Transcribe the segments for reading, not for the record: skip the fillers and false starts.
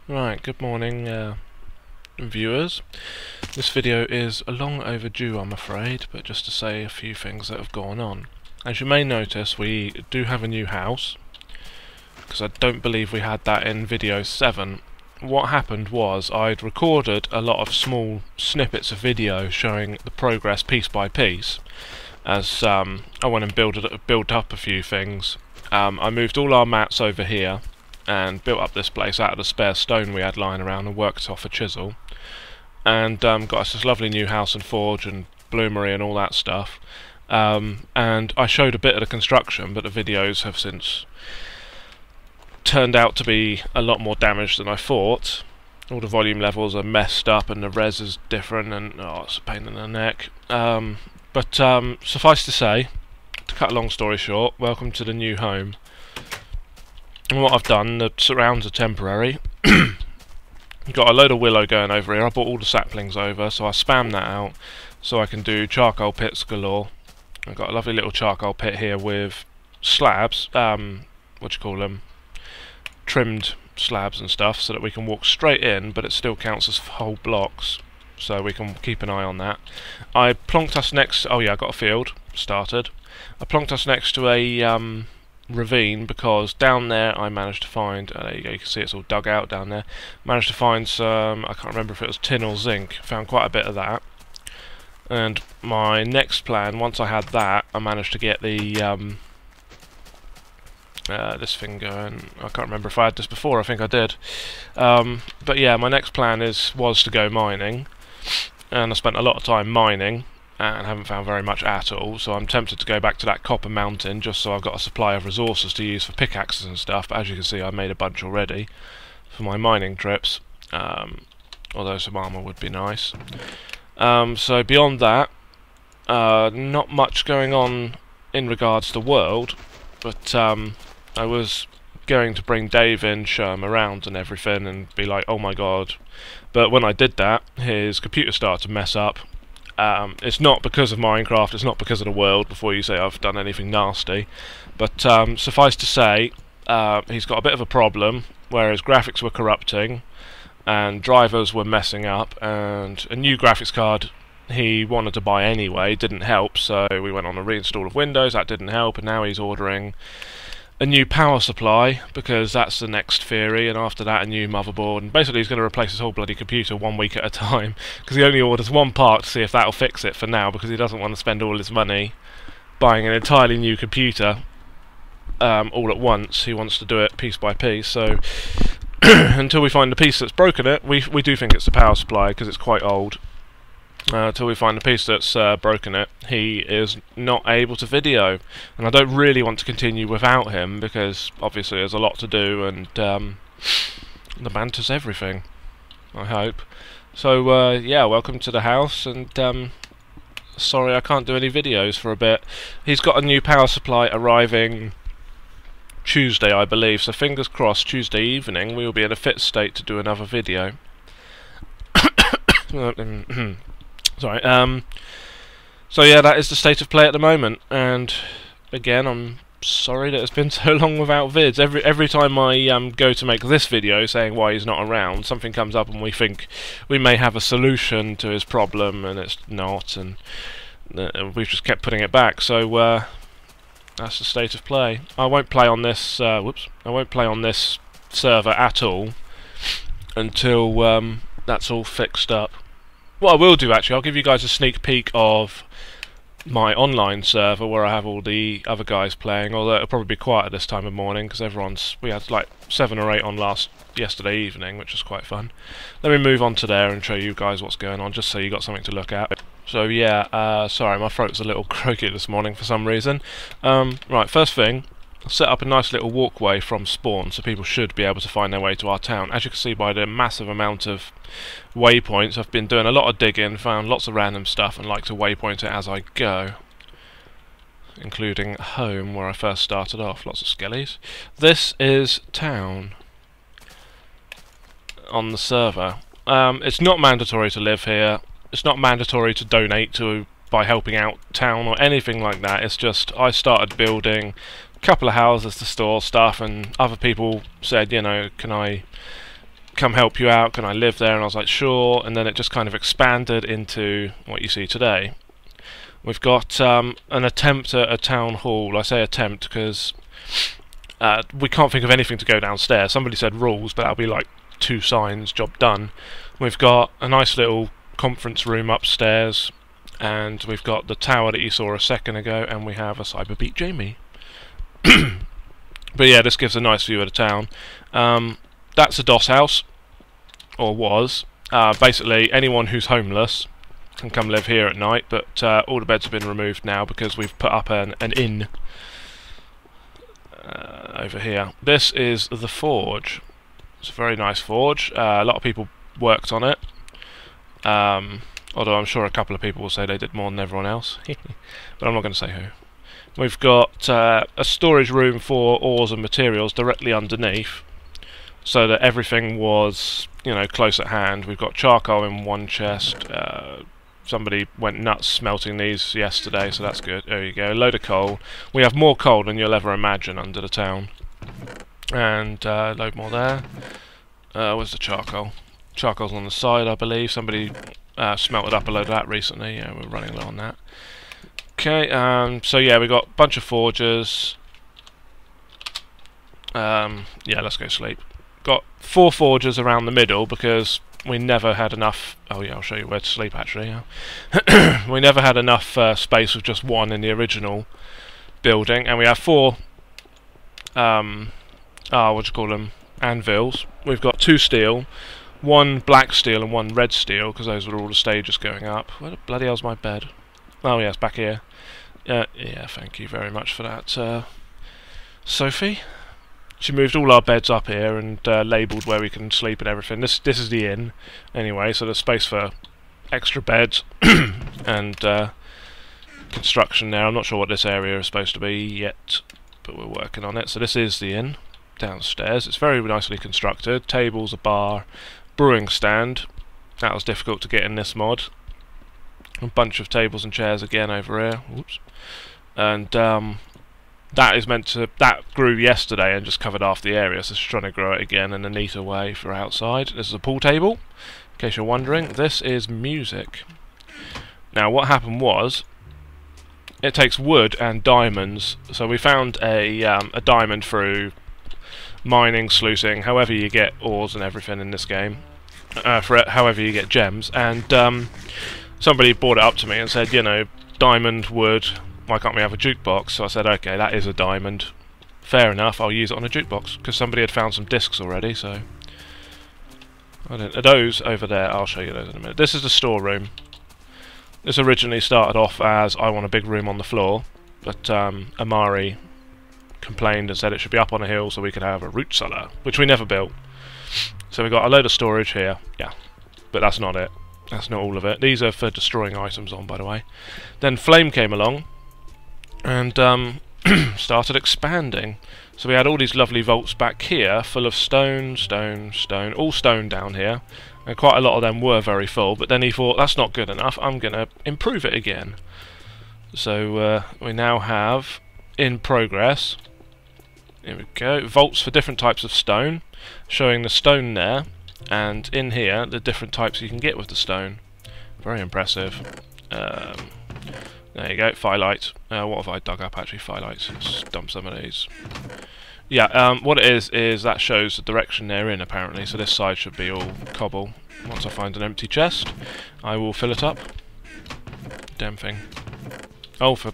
Right, good morning viewers. This video is long overdue, I'm afraid, but just to say a few things that have gone on. As you may notice, we do have a new house, because I don't believe we had that in video 7. What happened was I'd recorded a lot of small snippets of video showing the progress piece by piece, as I went and built up a few things. I moved all our mats over here and built up this place out of the spare stone we had lying around and worked off a chisel, and got us this lovely new house and forge and bloomery and all that stuff. And I showed a bit of the construction, but the videos have since turned out to be a lot more damaged than I thought. All the volume levels are messed up and the res is different, and it's a pain in the neck. But suffice to say, to cut a long story short, welcome to the new home. And what I've done, the surrounds are temporary. Got a load of willow going over here. I brought all the saplings over, so I spam that out so I can do charcoal pits galore. I've got a lovely little charcoal pit here with slabs, trimmed slabs and stuff, so that we can walk straight in, but it still counts as whole blocks, so we can keep an eye on that. I plonked us next, oh yeah, I got a field started. I plonked us next to a ravine, because down there I managed to find, there you go, you can see it's all dug out down there, managed to find some, I can't remember if it was tin or zinc, found quite a bit of that. And my next plan, once I had that, I managed to get the this thing going. I can't remember if I had this before, I think I did. But yeah, my next plan was to go mining, and I spent a lot of time mining and haven't found very much at all, so I'm tempted to go back to that copper mountain just so I've got a supply of resources to use for pickaxes and stuff. But as you can see, I made a bunch already for my mining trips, although some armour would be nice. So beyond that, not much going on in regards to world, but I was going to bring Dave in, show him around and everything, and be like, oh my god. But when I did that, his computer started to mess up. It's not because of Minecraft, it's not because of the world, before you say I've done anything nasty. But suffice to say, he's got a bit of a problem, where his graphics were corrupting, and drivers were messing up, and a new graphics card he wanted to buy anyway didn't help, so we went on a reinstall of Windows, that didn't help, and now he's ordering a new power supply, because that's the next theory, and after that a new motherboard, and basically he's going to replace his whole bloody computer 1 week at a time, because he only orders one part to see if that'll fix it for now, because he doesn't want to spend all his money buying an entirely new computer all at once. He wants to do it piece by piece, so until we find the piece that's broken it, we do think it's the power supply, because it's quite old. Until we find the piece that's broken it, he is not able to video, and I don't really want to continue without him, because obviously there's a lot to do, and the banter's everything, I hope. So yeah, welcome to the house, and sorry I can't do any videos for a bit. He's got a new power supply arriving Tuesday, I believe, so fingers crossed Tuesday evening we will be in a fit state to do another video. Sorry, so yeah, that is the state of play at the moment, and again, I'm sorry that it's been so long without vids. Every time I go to make this video saying why he's not around, something comes up and we think we may have a solution to his problem, and it's not, and we've just kept putting it back, so that's the state of play. I won't play on this, I won't play on this server at all until that's all fixed up. What I will do, actually, I'll give you guys a sneak peek of my online server where I have all the other guys playing, although it'll probably be quiet at this time of morning because we had like 7 or 8 on yesterday evening, which was quite fun. Let me move on to there and show you guys what's going on, just so you got something to look at. So yeah, sorry, my throat's a little croaky this morning for some reason. Right, first thing, set up a nice little walkway from spawn, so people should be able to find their way to our town. As you can see by the massive amount of waypoints, I've been doing a lot of digging, found lots of random stuff, and like to waypoint it as I go, including home, where I first started off. Lots of skellies. This is town on the server. It's not mandatory to live here. It's not mandatory to donate by helping out town or anything like that. It's just I started building couple of houses to store stuff, and other people said, you know, can I come help you out, can I live there? And I was like, sure. And then it just kind of expanded into what you see today. We've got an attempt at a town hall. I say attempt because we can't think of anything to go downstairs. Somebody said rules, but that'll be like 2 signs, job done. We've got a nice little conference room upstairs, and we've got the tower that you saw a second ago, and we have a Cyberbeat Jamie. But yeah, this gives a nice view of the town. That's a DOS house, or was. Basically, anyone who's homeless can come live here at night, but all the beds have been removed now because we've put up an inn over here. This is the forge. It's a very nice forge. A lot of people worked on it, although I'm sure a couple of people will say they did more than everyone else. But I'm not going to say who. We've got a storage room for ores and materials directly underneath, so that everything was, you know, close at hand. We've got charcoal in one chest. Somebody went nuts smelting these yesterday, so that's good. There you go, a load of coal. We have more coal than you'll ever imagine under the town. And a load more there. Where's the charcoal? Charcoal's on the side, I believe. Somebody smelted up a load of that recently. Yeah, we're running low on that. Okay, so yeah, we got a bunch of forges. Yeah, let's go sleep. Got 4 forges around the middle because we never had enough. Oh yeah, I'll show you where to sleep actually. Yeah. We never had enough space with just one in the original building, and we have 4. What do you call them? Anvils. We've got 2 steel, 1 black steel and 1 red steel, because those were all the stages going up. Where the bloody hell's my bed? Oh yes, back here. Yeah, thank you very much for that, Sophie. She moved all our beds up here and labelled where we can sleep and everything. This is the inn, anyway, so there's space for extra beds and construction there. I'm not sure what this area is supposed to be yet, but we're working on it. So this is the inn downstairs. It's very nicely constructed. Tables, a bar, brewing stand. That was difficult to get in this mod. A bunch of tables and chairs again over here. Oops. And that grew yesterday and just covered half the area, so just trying to grow it again in a neater way for outside. This is a pool table, in case you're wondering. This is music. Now what happened was, it takes wood and diamonds, so we found a diamond through mining, sluicing, however you get ores and everything in this game, however you get gems, and somebody brought it up to me and said, you know, diamond, wood, why can't we have a jukebox? So I said, okay, that is a diamond. Fair enough, I'll use it on a jukebox, because somebody had found some discs already, so... Those over there, I'll show you those in a minute. This is the storeroom. This originally started off as, I want a big room on the floor, but Amari complained and said it should be up on a hill so we could have a root cellar, which we never built. So we got a load of storage here, yeah, but that's not it. That's not all of it. These are for destroying items on, by the way. Then Flame came along and started expanding. So we had all these lovely vaults back here full of stone, stone, stone, all stone down here. And quite a lot of them were very full, but then he thought, that's not good enough, I'm going to improve it again. So we now have, in progress, here we go, vaults for different types of stone, showing the stone there, and in here, the different types you can get with the stone. Very impressive. There you go, phyllite. What have I dug up actually? Phyllite. Let's dump some of these. Yeah, what it is that shows the direction they're in apparently, so this side should be all cobble. Once I find an empty chest, I will fill it up. Damn thing. Oh, for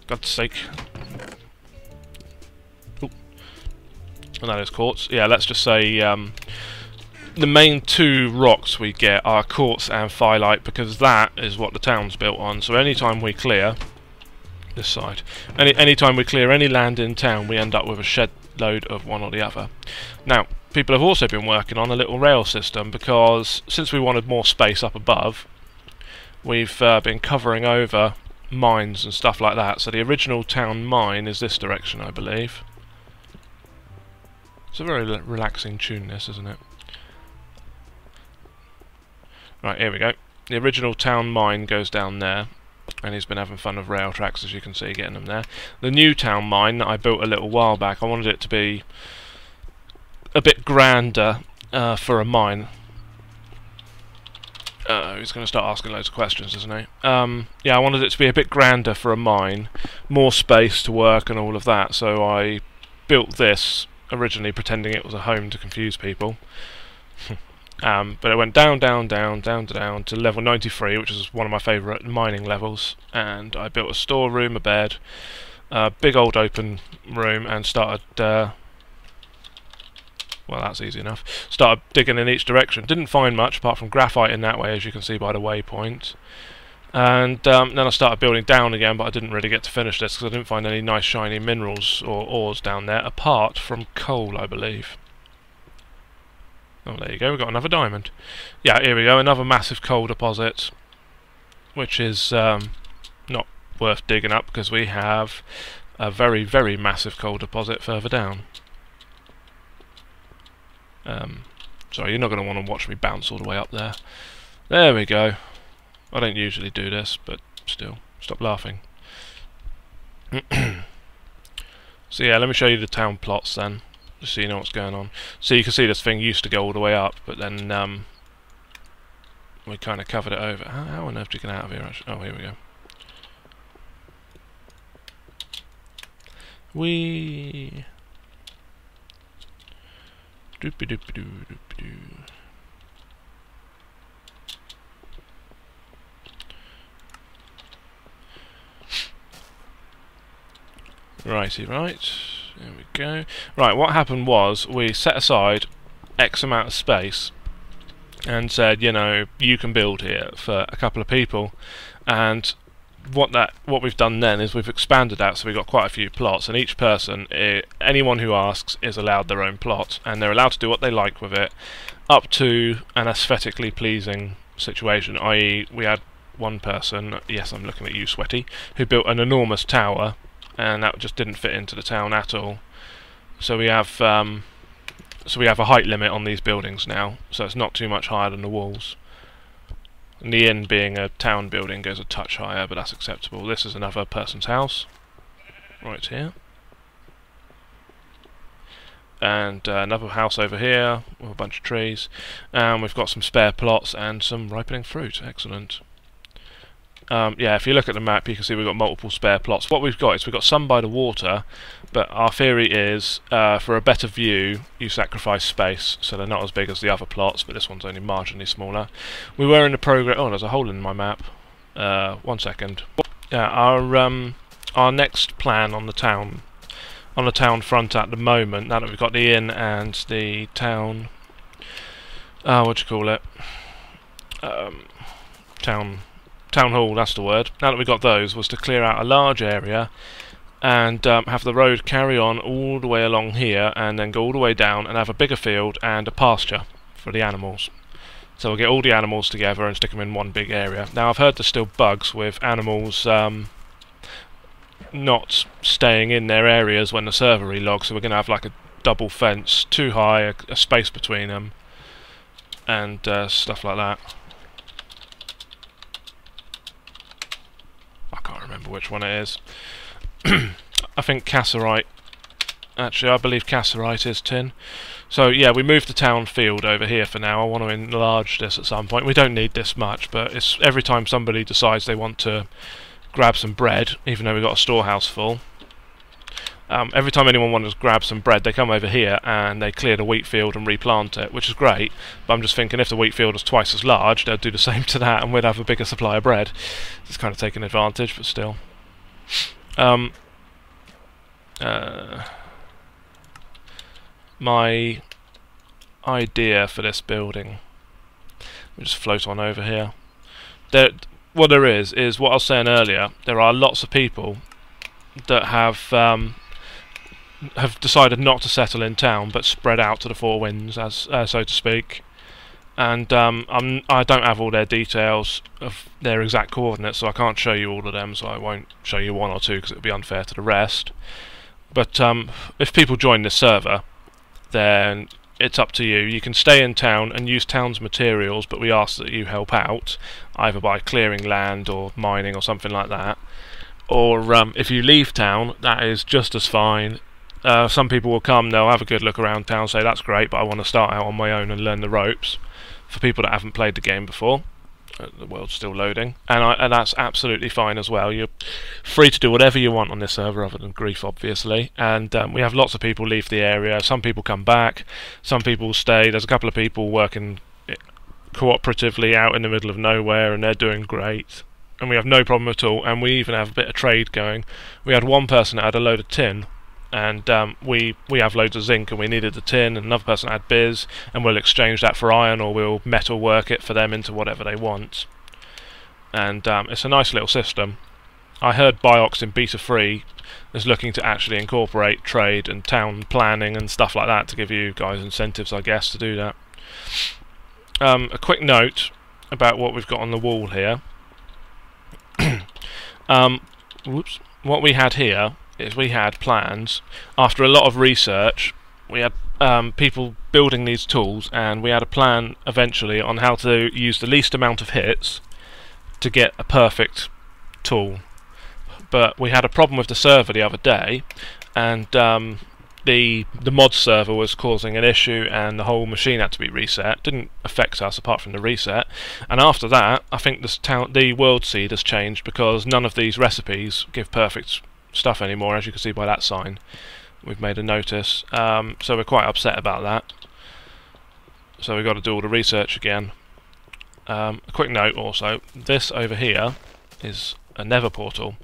God's sake. Ooh. And that is quartz. Yeah, let's just say the main 2 rocks we get are quartz and phyllite, because that is what the town's built on. So anytime we clear this side, anytime we clear any land in town, we end up with a shed load of one or the other. Now, people have also been working on a little rail system, because since we wanted more space up above, we've been covering over mines and stuff like that. So the original town mine is this direction, I believe. It's a very relaxing tune, this, isn't it? Right, here we go. The original town mine goes down there, and he's been having fun with rail tracks, as you can see, getting them there. The new town mine that I built a little while back, I wanted it to be a bit grander for a mine. He's going to start asking loads of questions, isn't he? Yeah, I wanted it to be a bit grander for a mine, more space to work and all of that, so I built this originally pretending it was a home to confuse people. But it went down to level 93, which is one of my favourite mining levels, and I built a storeroom, a bed, a big old open room, and started... well, that's easy enough. Started digging in each direction. Didn't find much apart from graphite in that way, as you can see by the waypoint. And then I started building down again, but I didn't really get to finish this because I didn't find any nice shiny minerals or ores down there, apart from coal, I believe. Oh, there you go, we've got another diamond. Yeah, here we go, another massive coal deposit, which is not worth digging up because we have a very, very massive coal deposit further down. Sorry, you're not going to want to watch me bounce all the way up there. There we go. I don't usually do this, but still, stop laughing. So yeah, let me show you the town plots then, just so you know what's going on. So you can see this thing used to go all the way up, but then we kind of covered it over. How on earth do you get out of here, actually? Oh, here we go. Whee! Doopy doopy doo doopy doo. Righty right, there we go. Right, what happened was we set aside X amount of space and said, you know, you can build here for a couple of people, and what we've done then is we've expanded that, so we've got quite a few plots, and each person, anyone who asks, is allowed their own plot, and they're allowed to do what they like with it, up to an aesthetically pleasing situation, i.e. we had one person, yes I'm looking at you Sweaty, who built an enormous tower, and that just didn't fit into the town at all. So we have a height limit on these buildings now, so it's not too much higher than the walls. And the inn, being a town building, goes a touch higher, but that's acceptable. This is another person's house, right here. And another house over here, with a bunch of trees. And we've got some spare plots and some ripening fruit. Excellent. Yeah, if you look at the map, you can see we've got multiple spare plots. What we've got is we've got some by the water, but our theory is, for a better view, you sacrifice space, so they're not as big as the other plots, but this one's only marginally smaller. We were in the progress... Oh, there's a hole in my map. 1 second. Yeah, our next plan on the town front at the moment, now that we've got the inn and the town... what do you call it? Town hall, that's the word. Now that we got those, was to clear out a large area and have the road carry on all the way along here and then go all the way down and have a bigger field and a pasture for the animals. So we'll get all the animals together and stick them in one big area. Now I've heard there's still bugs with animals not staying in their areas when the server relogs, so we're going to have like a double fence, too high, a space between them, and stuff like that. I can't remember which one it is. I think Cassiterite. Actually, I believe Cassiterite is tin. So yeah, we moved the town field over here for now. I want to enlarge this at some point. We don't need this much, but it's every time somebody decides they want to grab some bread, even though we've got a storehouse full. Every time anyone wants to grab some bread, they come over here and they clear the wheat field and replant it, which is great. But I'm just thinking, if the wheat field was twice as large, they'd do the same to that, and we'd have a bigger supply of bread. It's kind of taking advantage, but still. My idea for this building. Let me just float on over here. What there is what I was saying earlier. There are lots of people that have decided not to settle in town, but spread out to the four winds, as so to speak. And I don't have all their details of their exact coordinates, so I can't show you all of them. So I won't show you one or two because it would be unfair to the rest. But if people join this server, then it's up to you. You can stay in town and use town's materials, but we ask that you help out, either by clearing land or mining or something like that. Or if you leave town, that is just as fine. Some people will come, they'll have a good look around town, say that's great, but I want to start out on my own and learn the ropes. For people that haven't played the game before, the world's still loading, and that's absolutely fine as well. You're free to do whatever you want on this server other than grief, obviously, and we have lots of people leave the area. Some people come back, some people stay. There's a couple of people working cooperatively out in the middle of nowhere, and they're doing great, and we have no problem at all, and we even have a bit of trade going. We had one person that had a load of tin, and we have loads of zinc, and we needed the tin, and another person had biz, and we'll exchange that for iron, or we'll metal work it for them into whatever they want. And it's a nice little system. I heard Biox in Beta 3 is looking to actually incorporate trade and town planning and stuff like that to give you guys incentives, I guess, to do that. A quick note about what we've got on the wall here. Whoops. What we had here is we had plans. After a lot of research, we had people building these tools, and we had a plan eventually on how to use the least amount of hits to get a perfect tool. But we had a problem with the server the other day, and the mod server was causing an issue, and the whole machine had to be reset. Didn't affect us apart from the reset. And after that, I think the world seed has changed, because none of these recipes give perfect stuff anymore, as you can see by that sign. We've made a notice, so we're quite upset about that. So we've got to do all the research again. A quick note also, this over here is a nether portal.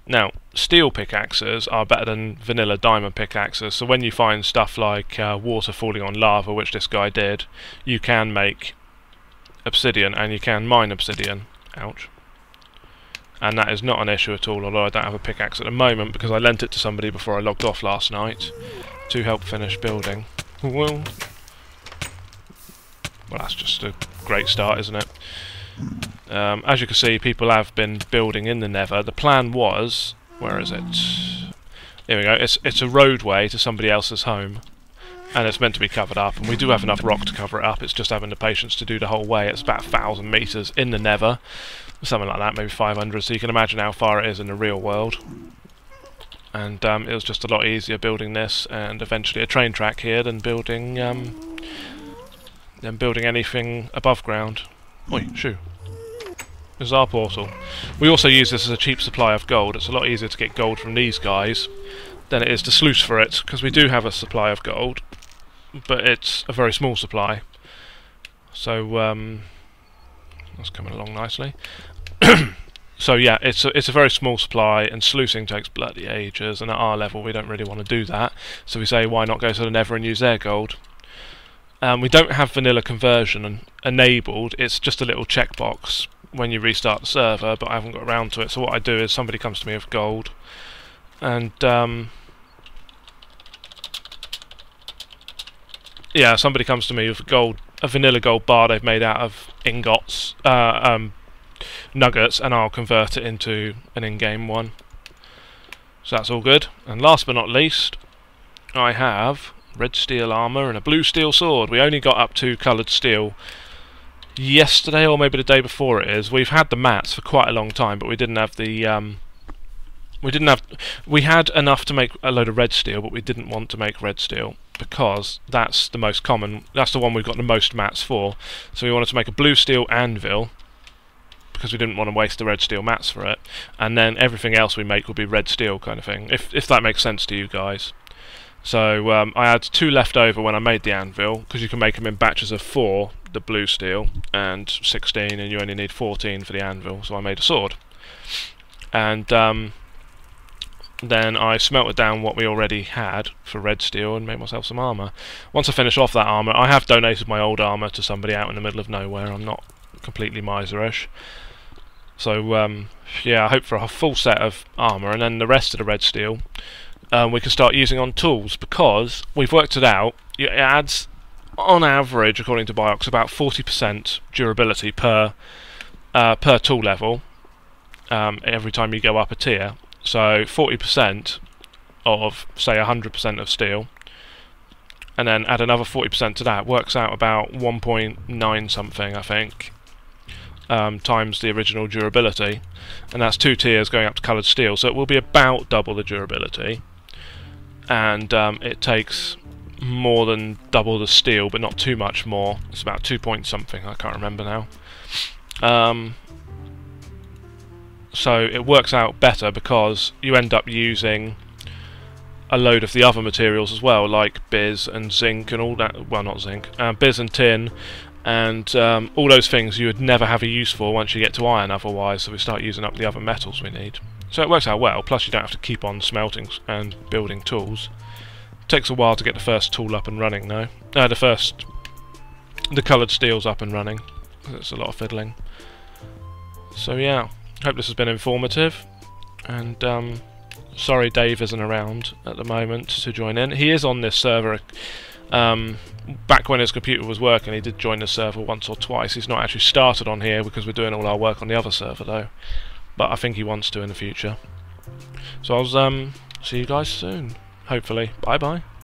Now, steel pickaxes are better than vanilla diamond pickaxes, so when you find stuff like water falling on lava, which this guy did, you can make obsidian, and you can mine obsidian. Ouch. And that is not an issue at all, although I don't have a pickaxe at the moment because I lent it to somebody before I logged off last night to help finish building. Well, that's just a great start, isn't it? As you can see, people have been building in the nether. The plan was... where is it? Here we go. It's a roadway to somebody else's home, and it's meant to be covered up, and we do have enough rock to cover it up. It's just having the patience to do the whole way. It's about 1,000 metres in the nether. Something like that, maybe 500, so you can imagine how far it is in the real world. And it was just a lot easier building this, and eventually a train track here, than building anything above ground. Oi, shoo. This is our portal. We also use this as a cheap supply of gold. It's a lot easier to get gold from these guys than it is to sluice for it, because we do have a supply of gold, but it's a very small supply. So, that's coming along nicely. So yeah, it's a very small supply, and sluicing takes bloody ages, and at our level we don't really want to do that, so we say why not go to the nether and use their gold. We don't have vanilla conversion enabled. It's just a little checkbox when you restart the server, but I haven't got around to it, so what I do is somebody comes to me with gold, and yeah, somebody comes to me with a vanilla gold bar they've made out of ingots, nuggets, and I'll convert it into an in-game one. So that's all good. And last but not least, I have red steel armour and a blue steel sword. We only got up to coloured steel yesterday, or maybe the day before it is. We've had the mats for quite a long time, but we didn't have the we had enough to make a load of red steel, but we didn't want to make red steel because that's the most common, that's the one we've got the most mats for. So we wanted to make a blue steel anvil because we didn't want to waste the red steel mats for it, and then everything else we make will be red steel kind of thing, if that makes sense to you guys. So I had 2 left over when I made the anvil, because you can make them in batches of 4, the blue steel, and 16, and you only need 14 for the anvil, so I made a sword. And then I smelted down what we already had for red steel and made myself some armour. Once I finish off that armour, I have donated my old armour to somebody out in the middle of nowhere. I'm not completely miserish. So yeah, I hope for a full set of armour, and then the rest of the red steel we can start using on tools, because we've worked it out. It adds, on average, according to Biox, about 40% durability per tool level every time you go up a tier. So 40% of, say, 100% of steel, and then add another 40% to that, works out about 1.9 something, I think, times the original durability, and that's 2 tiers going up to coloured steel, so it will be about double the durability. and it takes more than double the steel, but not too much more. It's about 2 point something, I can't remember now. So it works out better because you end up using a load of the other materials as well, like biz and zinc and all that. Well, not zinc, biz and tin, and all those things you would never have a use for once you get to iron otherwise, so we start using up the other metals we need. So it works out well, plus you don't have to keep on smelting and building tools. It takes a while to get the first tool up and running though. The coloured steel's up and running. It's a lot of fiddling. So yeah, hope this has been informative, and sorry Dave isn't around at the moment to join in. He is on this server. Back when his computer was working, he did join the server once or twice. He's not actually started on here because we're doing all our work on the other server though, but I think he wants to in the future. So I'll see you guys soon, hopefully. Bye bye.